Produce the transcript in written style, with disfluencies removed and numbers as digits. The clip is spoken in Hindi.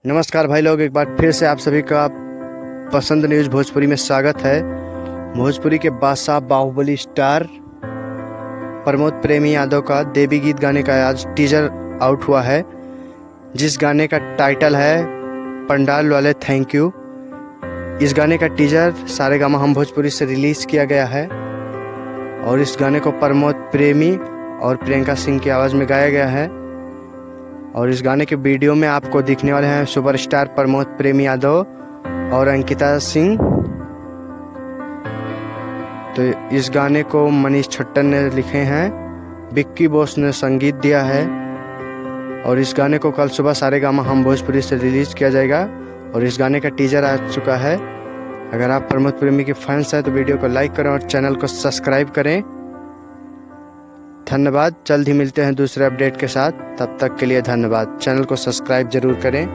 नमस्कार भाई लोग, एक बार फिर से आप सभी का पसंद न्यूज़ भोजपुरी में स्वागत है। भोजपुरी के बादशाह बाहुबली स्टार प्रमोद प्रेमी यादव का देवी गीत गाने का आज टीजर आउट हुआ है, जिस गाने का टाइटल है पंडाल वाले थैंक यू। इस गाने का टीजर सारेगामा हम भोजपुरी से रिलीज़ किया गया है और इस गाने को प्रमोद प्रेमी और प्रियंका सिंह की आवाज़ में गाया गया है। और इस गाने के वीडियो में आपको दिखने वाले हैं सुपरस्टार प्रमोद प्रेमी यादव और अंकिता सिंह। तो इस गाने को मनीष छट्टर ने लिखे हैं, विक्की बोस ने संगीत दिया है और इस गाने को कल सुबह सारेगामा हम भोजपुरी से रिलीज किया जाएगा और इस गाने का टीजर आ चुका है। अगर आप प्रमोद प्रेमी के फैंस हैं तो वीडियो को लाइक करें और चैनल को सब्सक्राइब करें। धन्यवाद। जल्द ही मिलते हैं दूसरे अपडेट के साथ, तब तक के लिए धन्यवाद। चैनल को सब्सक्राइब जरूर करें।